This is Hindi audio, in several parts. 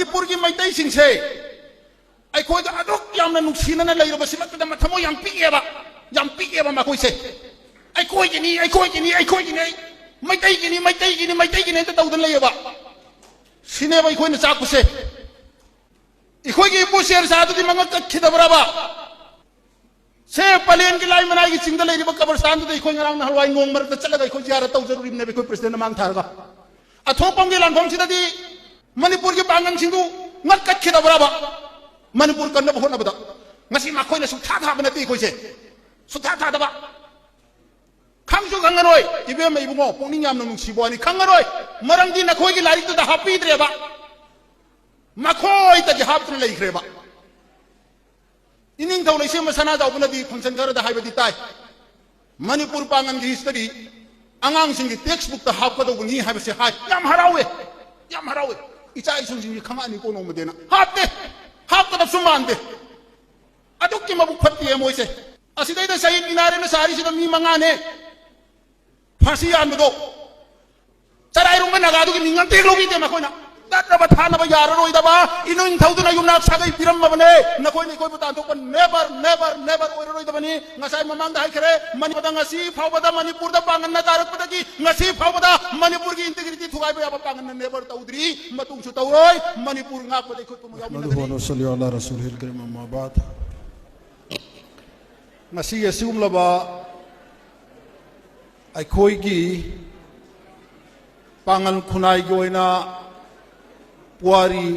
मणिपुर की मैतई सिंसे अखोई अदुक यामना नुक्सिनना लेरबसिमतदा मथमो याम पिएबा मखोइसे अखोई गिनी मैतई गिनी तौदन लेबा सिनेबा अखोइना चाकुसे अखोई की पुसेर सादुदी मंग कखिदबराबा से पलेन की लाई मनाई की चिंग लेरिबा कब्रस्तान दुदी अखोई ngरang na halwai ngong मरक चलगा अखोई जियारत तौजरुरिबने अखोई प्रेसिडेंट मांग थारगा अथोपम की लानफम सिददी मणिपुर की पांगन सिंधु ngak कखिदबराबा मणिपुर कन्न होनबदा ngasi makhoi na sukha tha banati khoi se sukha tha daba khangsu khangaroi ibe mai bungo pongning yam nung sibo ani khangaroi marangdi na khoi ki lari tu da happy dreba makhoi ta hap tu lei khreba ining thau leise masana da bunadi function kar da haibadi tai manipur pangan gi history angang sing gi textbook ta hap ka do ni haibase hai yam harawe icha isung sing khanga ni ko no medena hapte hap ka da sumande aduk ki mabu phatti e moise asidai da sai inare na sari sida mi mangane phasi an do charai rung na ga du ki ningan tek logi de ma koina datraba thana ba yar roi da ba inuing thaudu na yumna sagai piram ma bane na koi ni koi butan to never oi roi da bani ngasai mamang da hai khare mani pada ngasi phawbada manipur da pangan na tarak pada ki ngasi phawbada manipur ki integrity thugai ba pangan na never taudri matung su tauroi manipur ngak pada khut mu yamin na sallallahu alaihi rasulil karim amma ba'd ngasi asum laba ai khoi gi pangan khunai gi oina पुआरी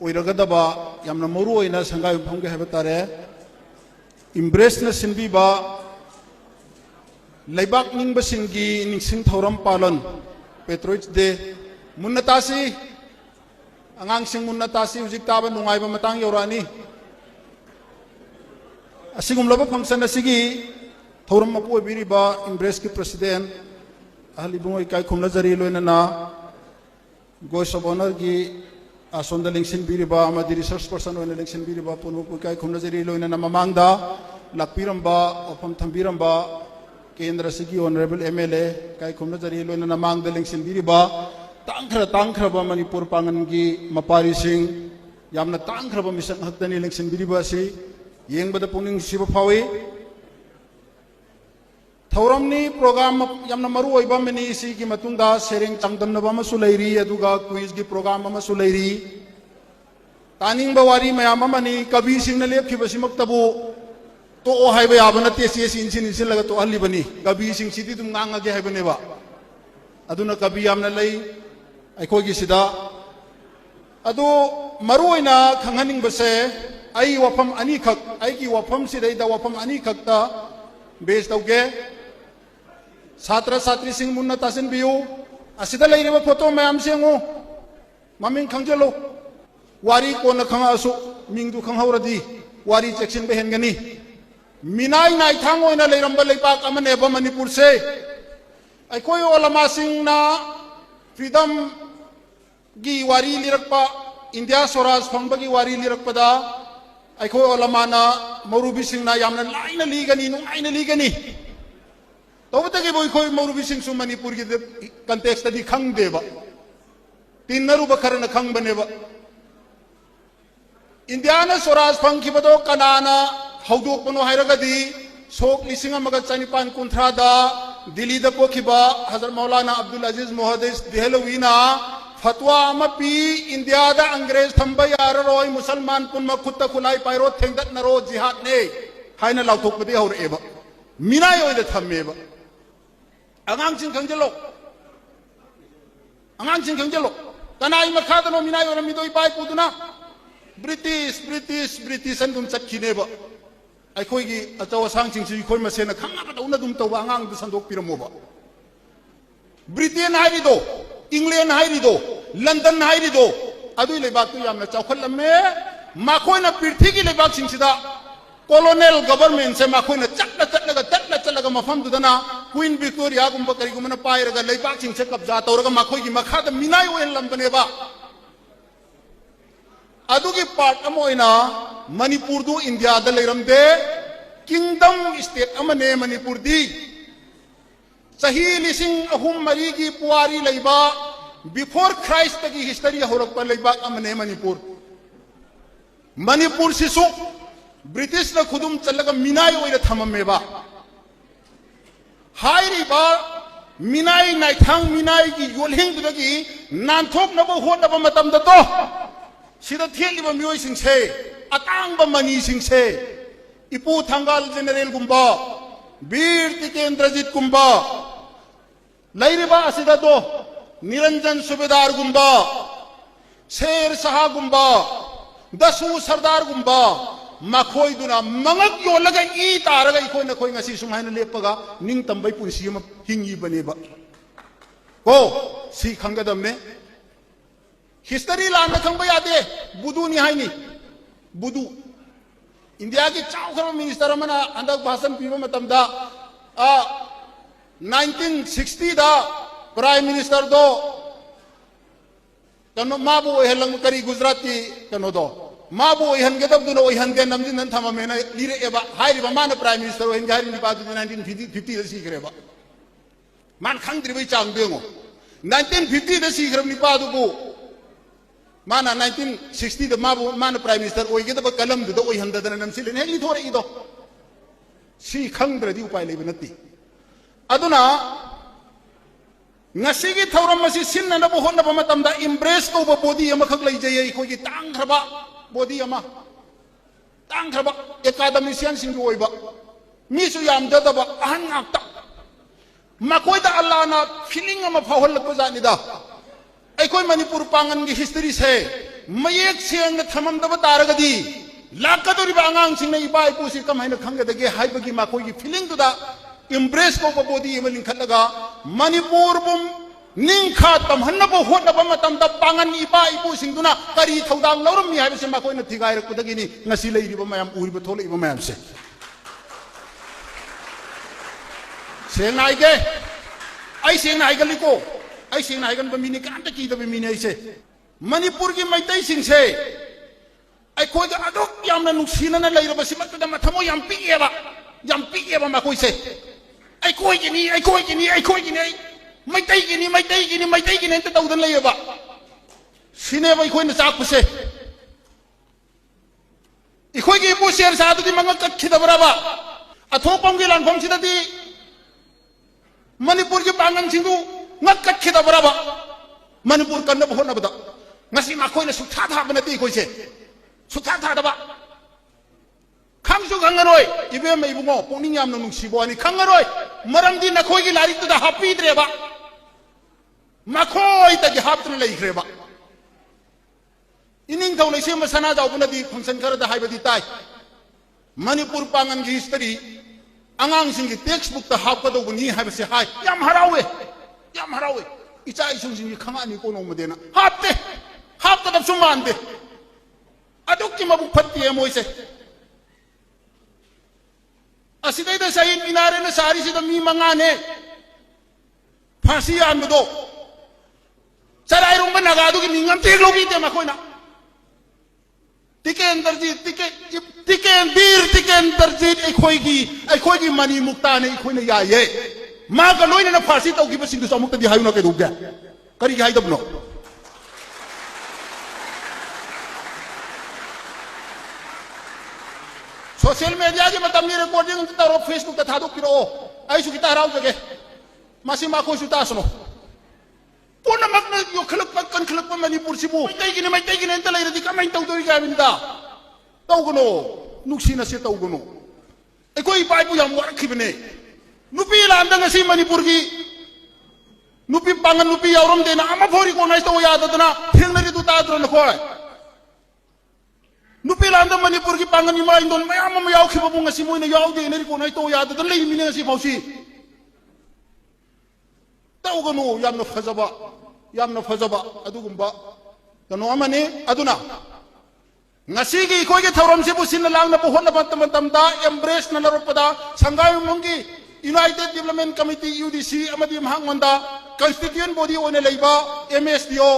ओइरगदबा यामना Maru ओइना संगाय fungi हेबा तारे इम्ब्रेस न सिनबीबा लैबाक निंगबा सिंगी निंगसिंग थौरम पालन पेट्रोइज डे मुन्नतासी अंगांग सिंग मुन्नतासी हुजिक ताबा नुंगाइबा मतंग यौरानी असिगुमलबा फंक्शन असिगी थौरम मपु ओइबिरिबा इम्ब्रेस की प्रेसिडेंट अहलिबुंग इकाई खुमला जरी लोइना गोइस ऑफ ऑनर की आसोंद लिंक्सिन बीरिबा अमदी रिसर्च पर्सन ओइना लिंक्सिन बीरिबा पुनमुपु काय खुमना जरी लोइना ममांगदा लाकपिरंबा ओफम थंबीरंबा केंद्र सिगी ऑनरेबल एमएलए काय खुमना जरी लोइना ममांगदा लिंक्सिन बीरिबा तांखरबा मणिपुर पांगन की मपारी सिंह यामना तांखरबा मिशन हक्तनी लिंक्सिन बीरिबा सि येंगबदा पुनिंग सिबा फावी थौरमनी प्रोग्राम यामना मरु ओइबा मनी सी की मतुंगा सेरेंग चांगदमनबा मसु लैरी अदुगा क्विज की प्रोग्राम मसु लैरी तानिंग बवारी मयाम मनी कवि सिंह लेपखिबसि मक्तबु तो ओ हाइबे याबनते सी सिन लगा तो हल्लिबनी कवि सिंह सिदी तुम ngangaगे हाइबनेबा अदुना कवि यामना लै अखोगी सिदा अदु मरु ओइना खंगनिंग बसे आई वफम अनि खक आई की वफम सिदैदा वफम अनि खकता बेस तौगे छात्र छात्री सिंह मुन्ना तासिन बियु असिदा लेरिबा फोटो मैम सेंगो ममिंग खंगजलो वारी कोन खंगासु मिंगदु खंगहौरदी वारी चेक्सिन बेहेनगनी मिनाई नाई थांग ओइना लेरंबा लेपाक अमनेबा मणिपुर से अखोय ओलमा सिंहना फ्रीडम गी वारी लिरकपा इंडिया स्वराज फंगबगी वारी लिरकपदा अखोय ओलमाना मरुबी सिंहना यामना लाइना लीगनी नुंगाइना लीगनी तौबतगे बोय खोय मरुबी सिंह सु मणिपुर की कंटेक्स्ट दी खंगदेबा तिन्नरुबा खरना खंगबनेबा इंडियाना स्वराज फंगखिबदो कनाना हौदोकपनो हायरगदी सोक लिसिंग अमगा चनिपान कुंथ्रादा दिल्ली दा पोखिबा हजरत मौलाना अब्दुल अजीज मोहद्दिस देहलवीना फतवा अमपी इंडिया दा अंग्रेज थंबा याररोय मुसलमान पुनम खुत्ता खुलाई पाइरो थेंगदत नरो जिहाद ने हायना लाउथोकबदे हौरेबा मिनाय ओइदा थम्मेबा अंगांसिंग खंगजलो तनाई मखादनो मिनाय ओरमिदोय पाइ पुदुना ब्रिटिश अंदुम चटखिनेबा अखोगी अचौ असांगसिंगसु इखोय मसेना खंगाबदौना दुम तौबा अंगांग संदोक पिरमोबा ब्रिटेन हाइरिदो इंग्लैंड हाइरिदो लंदन हाइरिदो अदुई लेबाकतु यामना चौखलमे माखोयना पृथ्वी की लेबाक सिंगसिदा colonial government se makhoi na chatla mafam dudana queen victoria gumba kari gumana pairaga leibak sing se kabja tawraga makhoi gi makha da minai oil lambane ba adugi part amoina manipur du india da leiramde kingdom state amane manipur di sahi lising ahum mari gi puari leiba before Christ की हिस्टरी होरकपा लेबाक अमने मणिपुर मणिपुर सिसु ब्रिटिश न खुदुम चलगा मिनाई ओइरा थममेबा हाइरिबा मिनाई नाइथांग मिनाई की योलहिंग दुदगी नानथोक नबो होनबा मतम दतो सिदा थेलिबा मियोय सिंगसे अतांगबा मनी सिंगसे इपु थांगाल जनरल गुंबा वीर तिकेंद्रजीत गुंबा लैरिबा असिदा दो निरंजन सुबेदार गुंबा शेर शाह गुंबा दसू सरदार गुंबा मखोइदुना मंगक योलगा ई तारगा इखोय नखोय ngasi सुमायना लेपगा निंग तंबै पुंसी म हिंगी बनेबा को सी खंगदमने हिस्टरी लान खंबा यादे बुदू निहाइनी बुदू इंडिया की चाउखर मिनिस्टर मना अंदक भाषण पीबा मतमदा 1960 दा प्राइम मिनिस्टर दो कनो माबू ओहलंग करी गुजरात की कनो दो माबू ओहनगे तब दुनो ओहनगे नमजिन नन थममेना लिरे एबा हाइरिबा मान प्राइम मिनिस्टर ओहनगे हाइरि निपा 1950 दा सीखरेबा मान खंगद्रिबै चांग देंगो 1950 दा सीखरम निपा दुबो माना 1960 दा माबू मान प्राइम मिनिस्टर ओइगे तब कलम दुदो ओहनददना नमसिलेन हेली थोरे इदो सी खंगद्रदि उपाय लेबे नति अदुना ngasi thauram masi sinna na bo honna ba matam da embrace ko ba body ama khak lai jai ko gi tang khraba body ama tang khraba academician sing oi ba mi su yam da ba ahan ngak ta ma koi da allah na feeling ama phahol ko ja ni da ai koi manipur pangan gi history se mayek seng na thamam da ba taragadi lakadori ba angang sing na ibai pu si kam haina khanga da ge hai ba gi ma koi gi feeling du da embrace को बबोदी एमलिंग खलगा मणिपुर बुम निंखा तम हन्नबो होनबा मतम द पांगन इपा इपु सिंगदुना करी थौदांग लौरम नि हाइबसे माकोइना थिगाइरक पुदगिनी ngasi लेरिबा मयाम उरिबा थोलइबा मयाम से सेंग आइगे आई सेंग आइगली को आई सेंग आइगन बमिनी कांत की दबे मिनी आइसे मणिपुर की मैतै सिंगसे आई कोइ द अदोक यामना नुक्सिना लेरबा सिमतदा मथमो याम पिएबा माकोइसे ai koi gini mai tai gini ta taudan lai ba sine ba ikoi na chak puse ikoi gi bu share sa du di manga kat khida baraba athopam gi lan phom sida di manipur gi pangan singu ngak kat khida baraba manipur kan na bo na bada ngasi ma koi na su tha tha bana ti ikoi se su tha tha da ba खंगसु खंगरोय इबे मै बुंगो पोनिंग याम नंग सिबोनी खंगरोय मरमदी नखोय की लारिक दा हापी द्रेबा मखोय तगी हापतन लेख्रेबा इनिंग थौ लेसे मसना जावबनदी फंक्शन खर दा हाइबदी ताई मणिपुर पांगन की हिस्टरी अंगांग सिंग की टेक्स्ट बुक ता हापकदोबनी हाइबसे हाय याम हरावे इचा इसुंग सिंग खंगानी कोनो मदेना हापते हापकदब सुमानदे अदुक की मबुक फत्ती है मोइसे असिदैदा सही मिनारे न सारी सिदा मी मंगाने फांसी आनबदो चराई रोंग नगादु की निंगम तेग लोगी ते मखोइना तिकेंदरजीत अखोई मनी मुक्ता ने अखोइना याये मा का लोइना न फांसी तौगी बसिंग दुस अमुक्ता दि हायुना के रुगया करी हाइ दबनो सोशल मीडिया की मतलब मेरे रिकॉर्डिंग तारो फेसबुक ता थादो पिरो आई सु किता हराउ जगे मासी मा को सुता सुनो पुन मगन यो खलक कन खलक मणिपुर सिबु मैं तै गिने त लैरदि कमाइ तौ दोइ गाबिनदा तौगनो नुक्सिना से तौगनो ए कोई पाइपु याम वरखिबने नुपी लांदा ngasi मणिपुर की नुपी पांगन नुपी यावरम देना अमा फोरी को नाइस तो याददना थेंगनरि दु ताद्रो नखोय नुपी लांदा मणिपुर की पांगन इमा इंदोन मयाम म यावखिबा बुंग ngasi मोइना यावदे नरि को नाइस तो याददन लेमिने ngasi फौसी तौगनो यामना फजबा अदुगुंबा कनो अमने अदुना ngasi gi khoi ge thauram se bu sin lang na po hon na tam da embrace na laropada sangai mungi united development committee udc amadi mhangonda constituent body one leiba msdo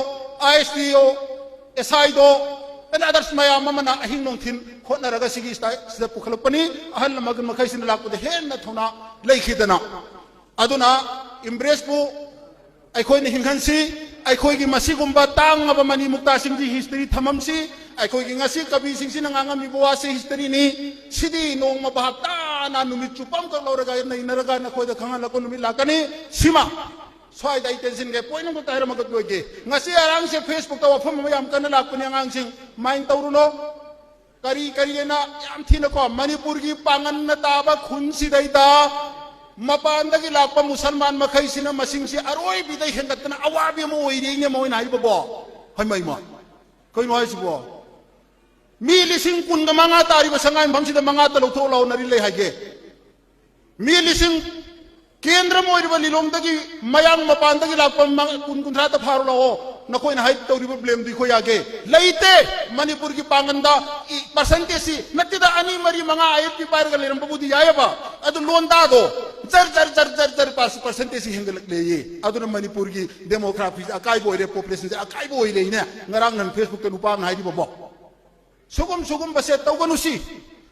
isdo sido and others maya mamana ahin nong thin khona raga sigi sta pukhalapani ahal magan makhai sin lak de hen na thona leikhidana aduna embrace bu ai khoi ni hinghan si ꯑꯩꯈꯣꯏꯒꯤ ꯃꯁꯤꯒꯨꯝꯕ ꯇꯥꯡꯉꯕ ꯃꯅꯤ ꯃꯨꯛꯇꯥꯁꯤꯡꯒꯤ ꯍꯤꯁꯇꯔꯤ ꯊꯝꯃꯝꯁꯤ ꯑꯩꯈꯣꯏꯒꯤ ꯉꯁꯤ ꯀꯕꯤꯁꯤꯡꯁꯤꯅ ꯉꯥꯡꯉꯝꯃꯤꯕ ꯋꯥꯁꯤ ꯍꯤꯁꯇꯔꯤꯅꯤ ꯁꯤꯗꯤ ꯅꯣꯡꯃ ꯚꯥꯞ ꯇꯥꯅ ꯅꯨꯃꯤꯠ ꯆꯨꯞꯄ ꯑꯃꯈꯛ ꯂꯧꯔꯒ ꯅꯩꯅꯔꯒ ꯅꯈꯣꯏꯗ ꯈꯪꯍꯜꯂꯛꯄ ꯅꯨꯃꯤꯠ ꯂꯥꯛꯀꯅꯤ ꯁꯤꯃ ꯁ꯭ꯋꯥꯏꯗ ꯑꯩ ꯇꯦꯟꯁꯤꯟꯒꯦ ꯄꯣꯏꯟ ꯑꯃꯈꯛꯇ ꯍꯥꯏꯔꯝꯃꯒ ꯂꯣꯏꯒꯦ ꯉꯁꯤ ꯑꯉꯥꯡꯁꯦ ꯐꯦꯁꯕꯨꯛꯇ ꯋꯥꯐꯝ ꯑꯃ ꯌꯥꯝ ꯀꯟꯅ ꯂꯥꯛꯄꯅꯤ ꯑꯉꯥꯡꯁꯤꯡ ꯃꯥꯏꯟ ꯇꯧꯔꯨꯅꯣ ꯀꯔꯤ ꯀꯔꯤꯅ ꯌꯥꯝ ꯊꯤꯅꯀꯣ ꯃꯅꯤꯄꯨꯔꯒꯤ ꯄꯥꯡꯒꯟꯅ ꯇꯥꯕ ꯈꯨꯟꯁꯤꯗꯩꯗ ꯃꯄꯥꯟꯗꯒꯤ ꯂꯥꯛꯄ ꯃꯨꯁꯜꯃꯥꯟ ꯃꯈꯩꯁꯤꯅ ꯃꯁꯤꯡꯁꯤ ꯑꯔꯣꯏꯕꯤꯗ ꯍꯦꯟꯒꯠꯇꯅ ꯑꯋꯥꯕꯤ ꯑꯃ ꯑꯣꯏꯔꯤꯅꯦ ꯃꯣꯏꯅ ꯍꯥꯏꯕꯕꯣ ꯍꯩꯃꯩꯃ ꯀꯩꯅꯣ ꯍꯥꯏꯁꯤꯕꯣ ꯃꯤ 10,000 ꯇꯥꯔꯤꯕ ꯁꯉꯥꯏ ꯃꯐꯝꯁꯤꯗ 5 ꯂꯧꯊꯣꯛ ꯂꯥꯎꯅꯔꯤ ꯂꯩ ꯍꯥꯏꯒꯦ ꯃꯤ 1,000 केंद्र लिलोंदगी मयांग मपानदगी लाप 20-30 फारो लाओ नखोइना हाइट तौरिबो ब्लेम दि खोयागे लेते मणिपुर की पांगंदा परसेंटेज सी नत्तिदा अनि मरी मंगा आईएफपी पारगा लेरंबबुदी यायबा अदु लोंदा दो जर जर जर जर जर परसेंटेज हेंगलक लेये अदुना मणिपुर की डेमोग्राफी अकाई बोइरे पॉपुलेशन से अकाई बोइले ने ngarang nan facebook te lupa ngai di bobo sugum base tawganusi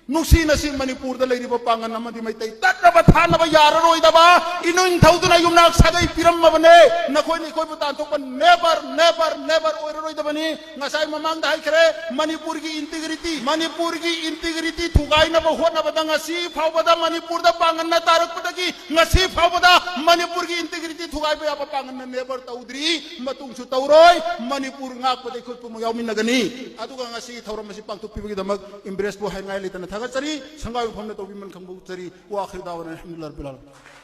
नुसी नसी मणिपुर द लेरिबो पांगन नमदि मैतै तत्नबा थानबा याररोइदबा इनुइन थौदुना युमनाक सागै पिरमबने नखोइ निखोइ बुतान थोप नेवर नेवर नेवर ओइररोइदबनी ngasai mamang da हाइखरे मणिपुर की इंटीग्रिटी थुगाइनबा होनबदा ngasi फावबदा मणिपुर द पांगन न तारकपदगी ngasi फावबदा मणिपुर की इंटीग्रिटी थुगाइबा याबा पांगन न नेवर तौद्री मतुंगसु तौरोय मणिपुर ngakपदै खुतपु याउमिनगनी अदुगा ngasi थौरमसि पांथुपिबगी दमक इम्ब्रेस बो हाइनाइ लेतन थागचरी संगाय फमने तौबिमन खंबुचरी वा खिदावन अलहमदुलिल्लाह रब्बिल आलमीन।